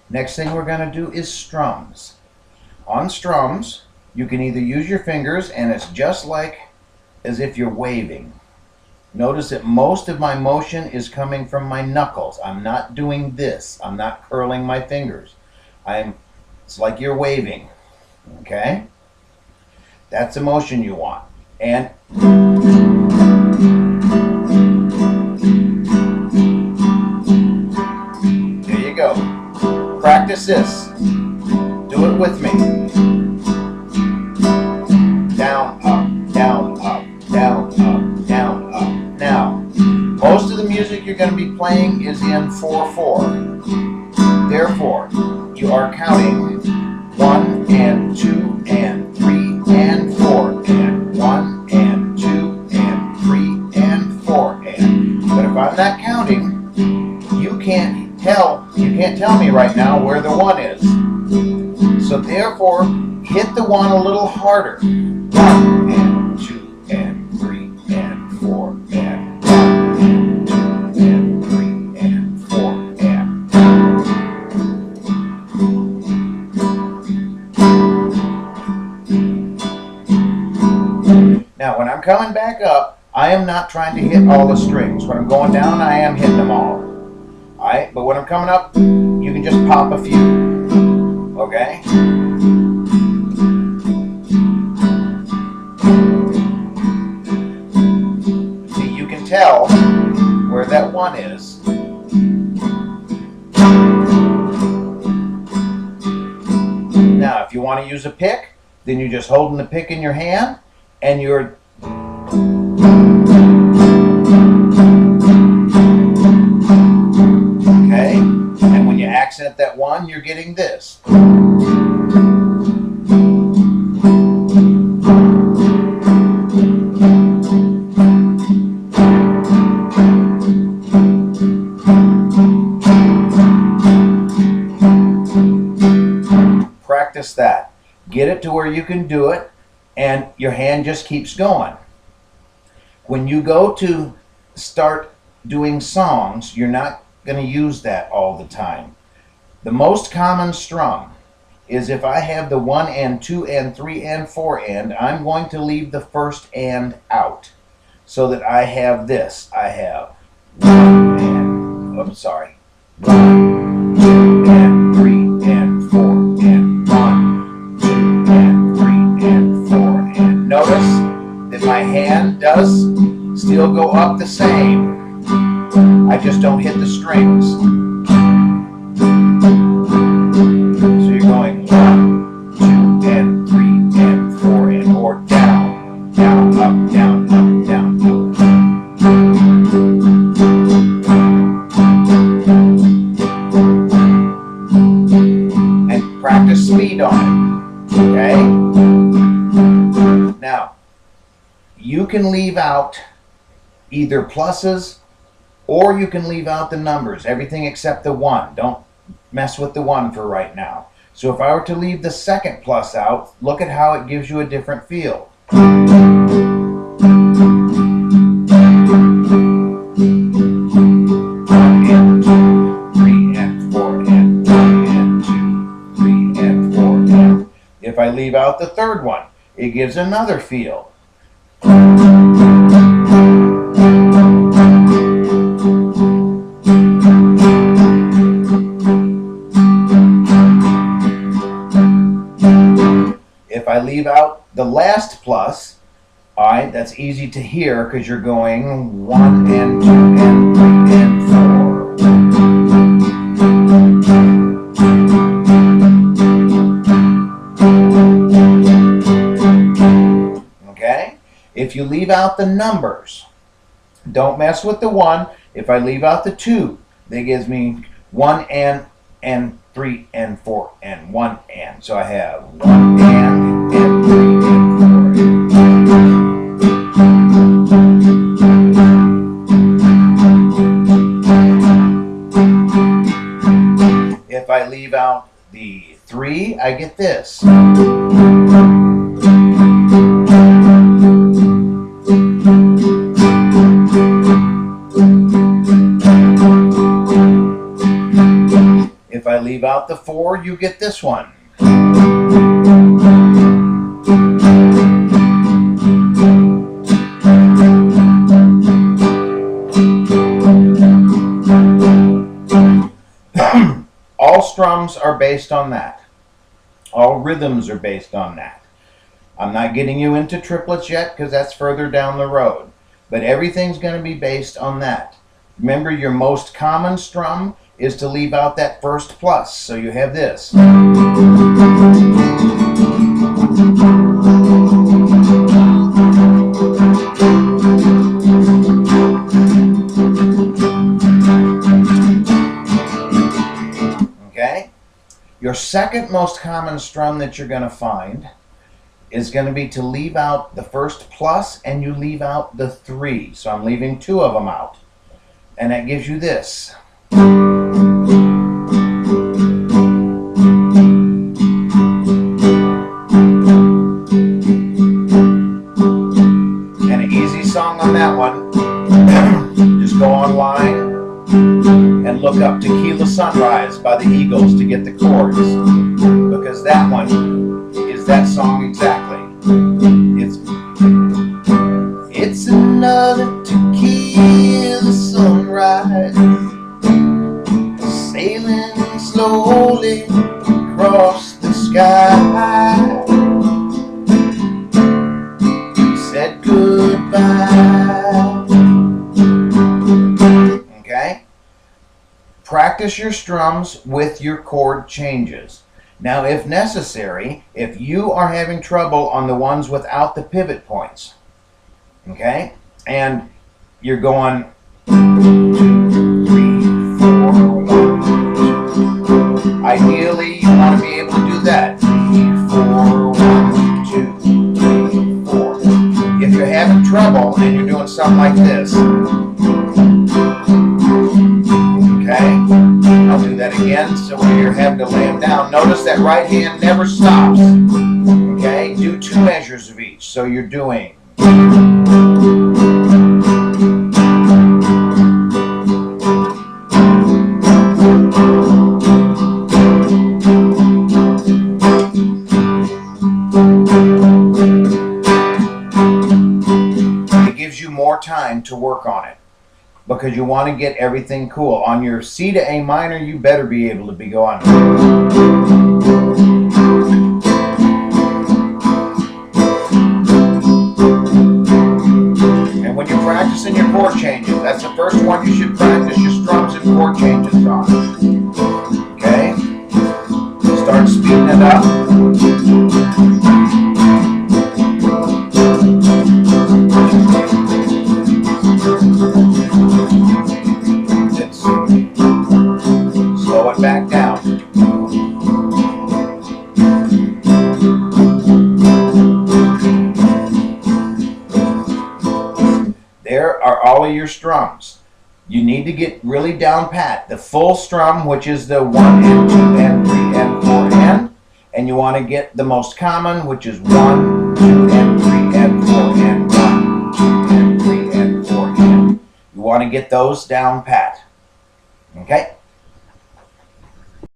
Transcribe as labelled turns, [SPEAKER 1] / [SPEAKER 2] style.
[SPEAKER 1] Next thing we're going to do is strums. On strums, you can either use your fingers, and it's just like as if you're waving. Notice that most of my motion is coming from my knuckles. I'm not doing this. I'm not curling my fingers. It's like you're waving. Okay? That's the motion you want. And there you go. Practice this. Do it with me. Down, up, down, up, down, up, down, up. Now, most of the music you're going to be playing is in 4/4. Therefore, you are counting 1 and 2 and 3 and 4 and 1 and 2 and 3 and 4 and. But if I'm not counting, you can't tell me right now where the 1 is. So therefore, hit the 1 a little harder. 1 and 2 and 3 and 4 and 1 and 2 and 3 and 4 and. Now when I'm coming back up, I am not trying to hit all the strings. When I'm going down, I am hitting them all. Alright, but when I'm coming up, you can just pop a few. Okay? See, you can tell where that 1 is. Now, if you want to use a pick, then you're just holding the pick in your hand, and you're okay, and when you accent that 1, you're getting this. Practice that. Get it to where you can do it, and your hand just keeps going. When you go to start doing songs, you're not going to use that all the time. The most common strum is if I have the 1 and 2 and 3 and 4 and, I'm going to leave the first and out so that I have this. I have 1 and, oops, sorry, 1, 2 and 3 and 4 and 1, 2 and 3 and 4 and. Notice that my hand does still go up the same. I just don't hit the strings. So you're going 1, 2 and 3 and 4 and, or down, down, up, down, up, down, up. And practice speed on it. Okay? Now, you can leave out either pluses, or you can leave out the numbers, everything except the 1. Don't mess with the 1 for right now. So if I were to leave the second plus out, look at how it gives you a different feel. If I leave out the third one, it gives another feel. If I leave out the last plus, alright, that's easy to hear because you're going 1 and 2 and 3 and 4. Okay? If you leave out the numbers, don't mess with the 1. If I leave out the 2, that gives me 1 and 3 and 4 and 1 and. So I have 1 and 3 and 4. If I leave out the 3, I get this. If I leave out the 4, you get this one. All strums are based on that. All rhythms are based on that. I'm not getting you into triplets yet because that's further down the road. But everything's going to be based on that. Remember, your most common strum is to leave out that first plus. So you have this. Okay? Your second most common strum that you're going to find is going to be to leave out the first plus, and you leave out the 3. So I'm leaving 2 of them out. And that gives you this. And an easy song on that one. Just go online and look up Tequila Sunrise by the Eagles to get the chords. Because that one is that song exactly. It's another tequila sunrise, sailing slowly across the sky. Said goodbye. Okay? Practice your strums with your chord changes. Now, if necessary, if you are having trouble on the ones without the pivot points, okay, and you're going 1, 2, 3, 4, 1, 2. Ideally, you want to be able to do that. 3, 4, 1, 2, 3, 4. If you're having trouble and you're doing something like this, okay, I'll do that again. So when you're having to lay them down, notice that right hand never stops. Okay, do 2 measures of each. So you're doing. It gives you more time to work on it, because you want to get everything cool. On your C to A minor, you better be able to be going. And when you're practicing your chord changes, that's the first one you should practice your strums and chord changes on. Okay? Start speeding it up. Slow it back down. There are all of your strums. You need to get really down pat. The full strum, which is the 1 and 2 and 3 and 4 and you want to get the most common, which is 1, 2 and 3 and 4 and 1, 2 and 3 and 4 and. You want to get those down pat. Okay?